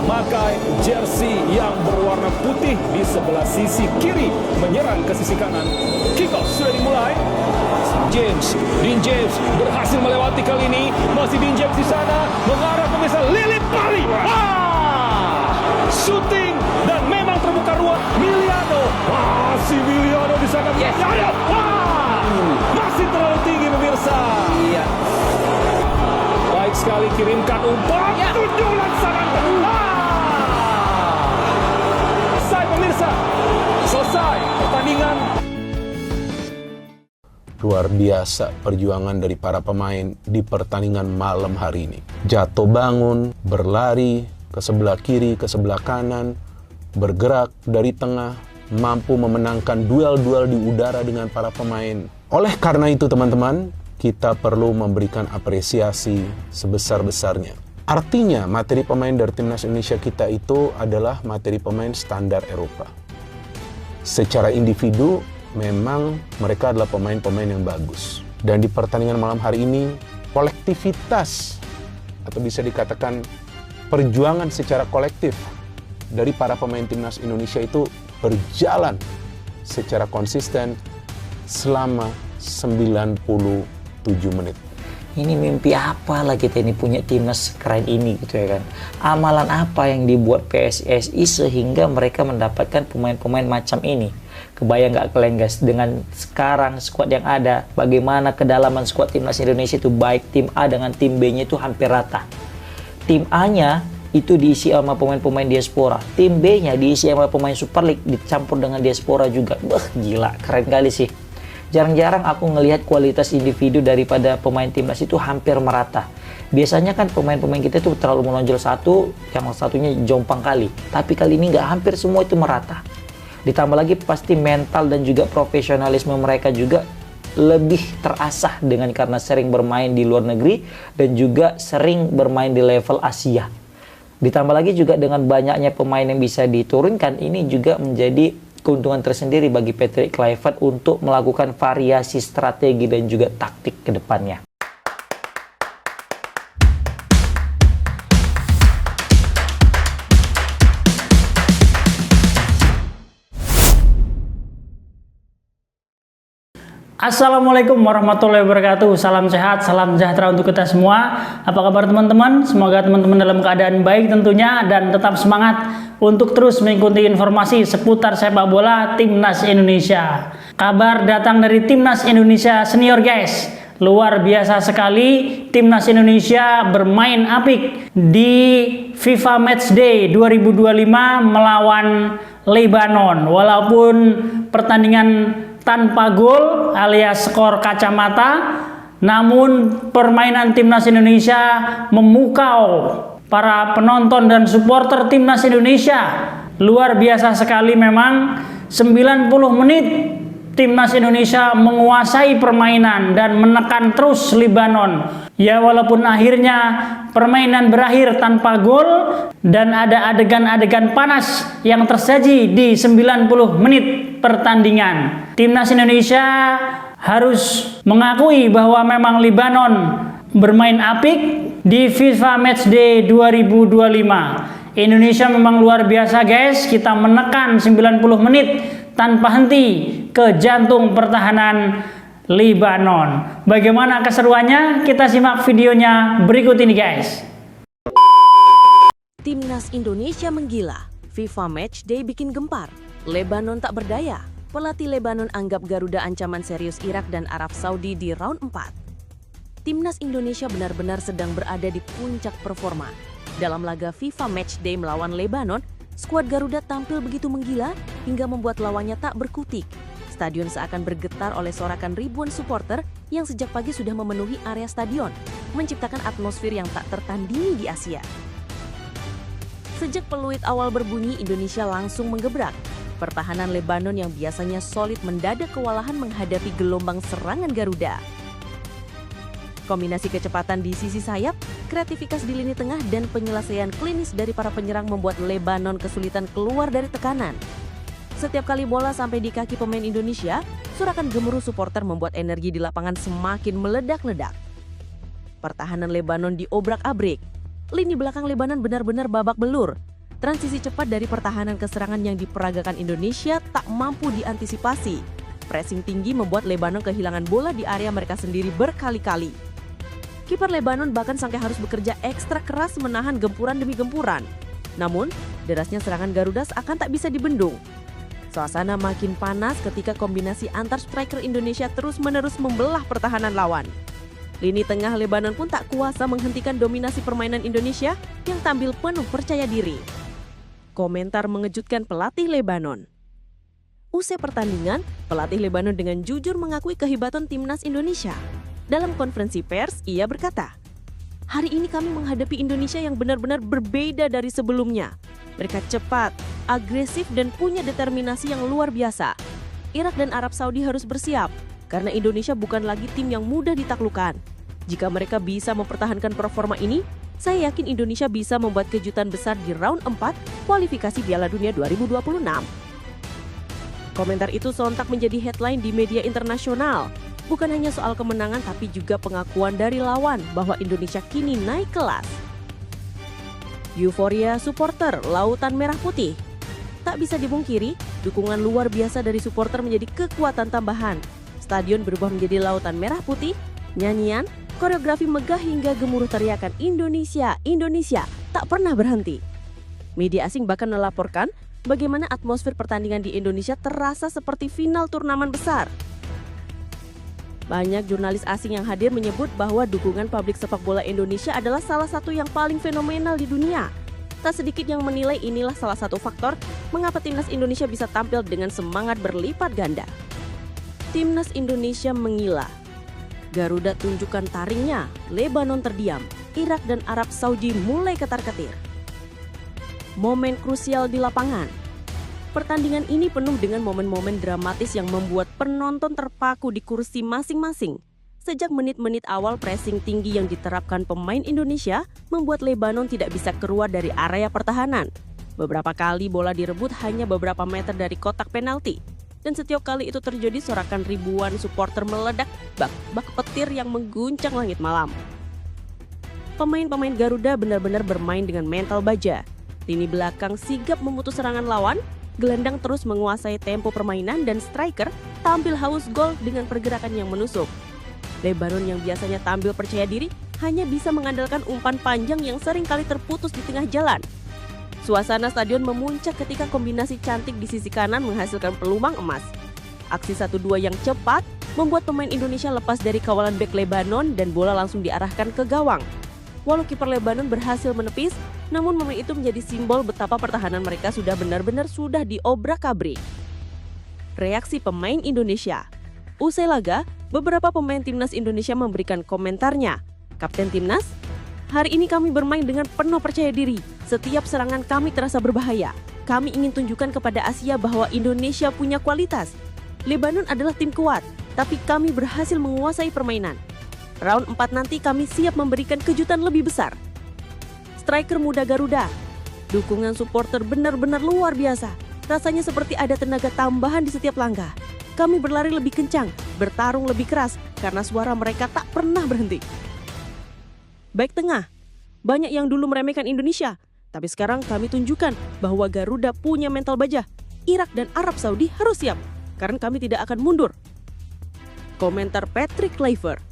memakai jersey yang berwarna putih di sebelah sisi kiri, menyerang ke sisi kanan. Kick off sudah dimulai. James, Dean James berhasil melewati kali ini. Masih Dean James di sana, mengarah pemirsa lilit balik. Shooting dan memang terbuka ruang. Miliano, si Miliano di sana. Yes. Masih terlalu tinggi pemirsa. Iya. Baik sekali, kirimkan umpan. Tujuh laksanaan kedua. Selesai pemirsa. Selesai pertandingan. Luar biasa perjuangan dari para pemain di pertandingan malam hari ini. Jatuh bangun, berlari ke sebelah kiri, ke sebelah kanan, bergerak dari tengah, mampu memenangkan duel-duel di udara dengan para pemain. Oleh karena itu teman-teman, kita perlu memberikan apresiasi sebesar-besarnya. Artinya materi pemain dari timnas Indonesia kita itu adalah materi pemain standar Eropa. Secara individu, memang mereka adalah pemain-pemain yang bagus. Dan di pertandingan malam hari ini, kolektivitas atau bisa dikatakan perjuangan secara kolektif dari para pemain timnas Indonesia itu berjalan secara konsisten selama 97 menit. Ini mimpi apa lah kita ini punya timnas keren ini gitu ya kan. Amalan apa yang dibuat PSSI sehingga mereka mendapatkan pemain-pemain macam ini. Kebayang nggak kalian guys, dengan sekarang skuad yang ada, bagaimana kedalaman skuad timnas Indonesia itu, baik tim A dengan tim B-nya itu hampir rata. Tim A-nya itu diisi sama pemain-pemain diaspora, tim B-nya diisi sama pemain Super League dicampur dengan diaspora juga. Gila, keren kali sih. Jarang-jarang aku ngelihat kualitas individu daripada pemain timnas itu hampir merata. Biasanya kan pemain-pemain kita itu terlalu menonjol satu, yang satunya jompang kali. Tapi kali ini nggak, hampir semua itu merata. Ditambah lagi pasti mental dan juga profesionalisme mereka juga lebih terasah dengan karena sering bermain di luar negeri dan juga sering bermain di level Asia. Ditambah lagi juga dengan banyaknya pemain yang bisa diturunkan, ini juga menjadi keuntungan tersendiri bagi Patrick Kluivert untuk melakukan variasi strategi dan juga taktik ke depannya. Assalamualaikum warahmatullahi wabarakatuh. Salam sehat, salam sejahtera untuk kita semua. Apa kabar teman-teman? Semoga teman-teman dalam keadaan baik tentunya dan tetap semangat untuk terus mengikuti informasi seputar sepak bola timnas Indonesia. Kabar datang dari timnas Indonesia senior guys. Luar biasa sekali, timnas Indonesia bermain apik di FIFA Matchday 2025 melawan Lebanon. Walaupun pertandingan tanpa gol alias skor kacamata, namun permainan timnas Indonesia memukau para penonton dan supporter timnas Indonesia. Luar biasa sekali memang. 90 menit timnas Indonesia menguasai permainan dan menekan terus Lebanon. Ya, walaupun akhirnya permainan berakhir tanpa gol dan ada adegan-adegan panas yang tersaji di 90 menit pertandingan. Timnas Indonesia harus mengakui bahwa memang Lebanon bermain apik di FIFA Matchday 2025. Indonesia memang luar biasa guys, kita menekan 90 menit tanpa henti ke jantung pertahanan Lebanon. Bagaimana keseruannya? Kita simak videonya berikut ini guys. Timnas Indonesia menggila, FIFA Matchday bikin gempar, Lebanon tak berdaya. Pelatih Lebanon anggap Garuda ancaman serius Irak dan Arab Saudi di round 4. Timnas Indonesia benar-benar sedang berada di puncak performa. Dalam laga FIFA Matchday melawan Lebanon, skuad Garuda tampil begitu menggila hingga membuat lawannya tak berkutik. Stadion seakan bergetar oleh sorakan ribuan supporter yang sejak pagi sudah memenuhi area stadion, menciptakan atmosfer yang tak tertandingi di Asia. Sejak peluit awal berbunyi, Indonesia langsung menggebrak. Pertahanan Lebanon yang biasanya solid mendadak kewalahan menghadapi gelombang serangan Garuda. Kombinasi kecepatan di sisi sayap, kreativitas di lini tengah, dan penyelesaian klinis dari para penyerang membuat Lebanon kesulitan keluar dari tekanan. Setiap kali bola sampai di kaki pemain Indonesia, sorakan gemuruh supporter membuat energi di lapangan semakin meledak-ledak. Pertahanan Lebanon diobrak-abrik. Lini belakang Lebanon benar-benar babak belur. Transisi cepat dari pertahanan ke serangan yang diperagakan Indonesia tak mampu diantisipasi. Pressing tinggi membuat Lebanon kehilangan bola di area mereka sendiri berkali-kali. Kiper Lebanon bahkan sampai harus bekerja ekstra keras menahan gempuran demi gempuran. Namun, derasnya serangan Garuda seakan tak bisa dibendung. Suasana makin panas ketika kombinasi antar striker Indonesia terus-menerus membelah pertahanan lawan. Lini tengah Lebanon pun tak kuasa menghentikan dominasi permainan Indonesia yang tampil penuh percaya diri. Komentar mengejutkan pelatih Lebanon. Usai pertandingan, pelatih Lebanon dengan jujur mengakui kehebatan timnas Indonesia. Dalam konferensi pers, ia berkata, "Hari ini kami menghadapi Indonesia yang benar-benar berbeda dari sebelumnya. Mereka cepat, agresif, dan punya determinasi yang luar biasa. Irak dan Arab Saudi harus bersiap, karena Indonesia bukan lagi tim yang mudah ditaklukkan. Jika mereka bisa mempertahankan performa ini, saya yakin Indonesia bisa membuat kejutan besar di round 4 kualifikasi Piala Dunia 2026. Komentar itu sontak menjadi headline di media internasional. Bukan hanya soal kemenangan tapi juga pengakuan dari lawan bahwa Indonesia kini naik kelas. Euforia supporter Lautan Merah Putih. Tak bisa dipungkiri, dukungan luar biasa dari supporter menjadi kekuatan tambahan. Stadion berubah menjadi Lautan Merah Putih, nyanyian, koreografi megah hingga gemuruh teriakan Indonesia, Indonesia tak pernah berhenti. Media asing bahkan melaporkan bagaimana atmosfer pertandingan di Indonesia terasa seperti final turnamen besar. Banyak jurnalis asing yang hadir menyebut bahwa dukungan publik sepak bola Indonesia adalah salah satu yang paling fenomenal di dunia. Tak sedikit yang menilai inilah salah satu faktor mengapa timnas Indonesia bisa tampil dengan semangat berlipat ganda. Timnas Indonesia menggila. Garuda tunjukkan taringnya, Lebanon terdiam, Irak dan Arab Saudi mulai ketar-ketir. Momen krusial di lapangan. Pertandingan ini penuh dengan momen-momen dramatis yang membuat penonton terpaku di kursi masing-masing. Sejak menit-menit awal pressing tinggi yang diterapkan pemain Indonesia membuat Lebanon tidak bisa keluar dari area pertahanan. Beberapa kali bola direbut hanya beberapa meter dari kotak penalti. Dan setiap kali itu terjadi sorakan ribuan supporter meledak bak petir yang mengguncang langit malam. Pemain-pemain Garuda benar-benar bermain dengan mental baja. Lini belakang sigap memutus serangan lawan, gelandang terus menguasai tempo permainan dan striker tampil haus gol dengan pergerakan yang menusuk. Lebanon yang biasanya tampil percaya diri hanya bisa mengandalkan umpan panjang yang sering kali terputus di tengah jalan. Suasana stadion memuncak ketika kombinasi cantik di sisi kanan menghasilkan peluang emas. Aksi 1-2 yang cepat membuat pemain Indonesia lepas dari kawalan bek Lebanon dan bola langsung diarahkan ke gawang. Walau kiper Lebanon berhasil menepis, namun momen itu menjadi simbol betapa pertahanan mereka sudah benar-benar diobrak-abrik. Reaksi pemain Indonesia. Usai laga, beberapa pemain timnas Indonesia memberikan komentarnya. Kapten timnas, "Hari ini kami bermain dengan penuh percaya diri. Setiap serangan kami terasa berbahaya. Kami ingin tunjukkan kepada Asia bahwa Indonesia punya kualitas. Lebanon adalah tim kuat, tapi kami berhasil menguasai permainan. Round 4 nanti kami siap memberikan kejutan lebih besar." Striker muda Garuda. Dukungan supporter benar-benar luar biasa. Rasanya seperti ada tenaga tambahan di setiap langkah. Kami berlari lebih kencang, bertarung lebih keras, karena suara mereka tak pernah berhenti. Baik tengah. Banyak yang dulu meremehkan Indonesia, tapi sekarang kami tunjukkan bahwa Garuda punya mental baja. Irak dan Arab Saudi harus siap, karena kami tidak akan mundur. Komentar Patrick Kluivert.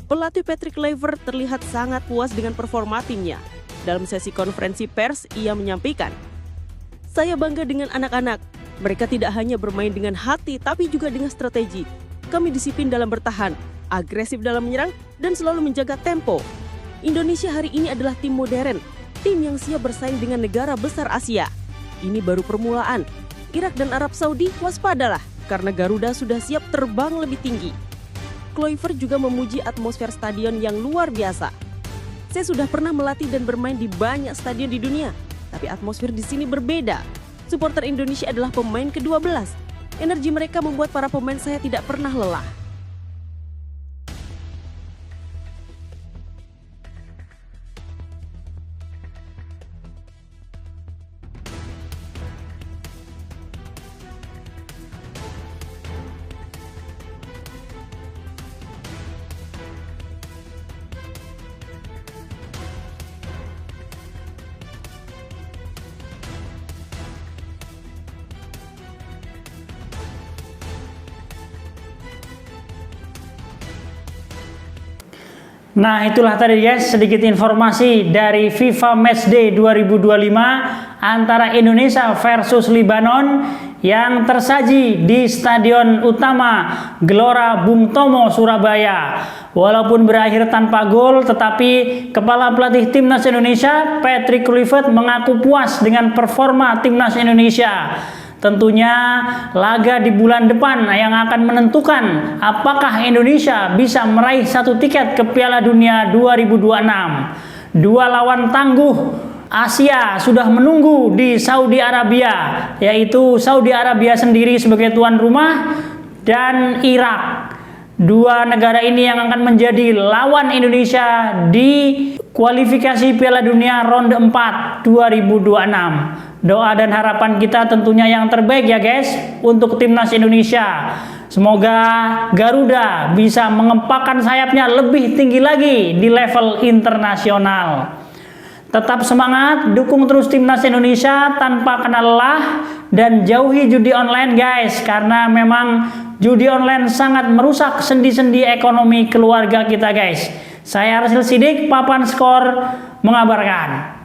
Pelatih Patrick Kluivert terlihat sangat puas dengan performa timnya. Dalam sesi konferensi pers, ia menyampaikan, "Saya bangga dengan anak-anak. Mereka tidak hanya bermain dengan hati, tapi juga dengan strategi. Kami disiplin dalam bertahan, agresif dalam menyerang, dan selalu menjaga tempo. Indonesia hari ini adalah tim modern, tim yang siap bersaing dengan negara besar Asia. Ini baru permulaan. Irak dan Arab Saudi waspadalah, karena Garuda sudah siap terbang lebih tinggi." Kluivert juga memuji atmosfer stadion yang luar biasa. "Saya sudah pernah melatih dan bermain di banyak stadion di dunia, tapi atmosfer di sini berbeda. Supporter Indonesia adalah pemain ke-12. Energi mereka membuat para pemain saya tidak pernah lelah." Nah, itulah tadi guys sedikit informasi dari FIFA Matchday 2025 antara Indonesia versus Libanon yang tersaji di Stadion Utama Gelora Bung Tomo, Surabaya. Walaupun berakhir tanpa gol, tetapi kepala pelatih Timnas Indonesia Patrick Kluivert mengaku puas dengan performa Timnas Indonesia. Tentunya laga di bulan depan yang akan menentukan apakah Indonesia bisa meraih satu tiket ke Piala Dunia 2026. Dua lawan tangguh Asia sudah menunggu di Saudi Arabia, yaitu Saudi Arabia sendiri sebagai tuan rumah dan Irak. Dua negara ini yang akan menjadi lawan Indonesia di kualifikasi Piala Dunia ronde 4 2026. Doa dan harapan kita tentunya yang terbaik ya guys untuk timnas Indonesia. Semoga Garuda bisa mengempakkan sayapnya lebih tinggi lagi di level internasional. Tetap semangat, dukung terus timnas Indonesia tanpa kenal lelah, dan jauhi judi online guys, karena memang judi online sangat merusak sendi-sendi ekonomi keluarga kita guys. Saya Arsil Sidik, Papan Skor mengabarkan.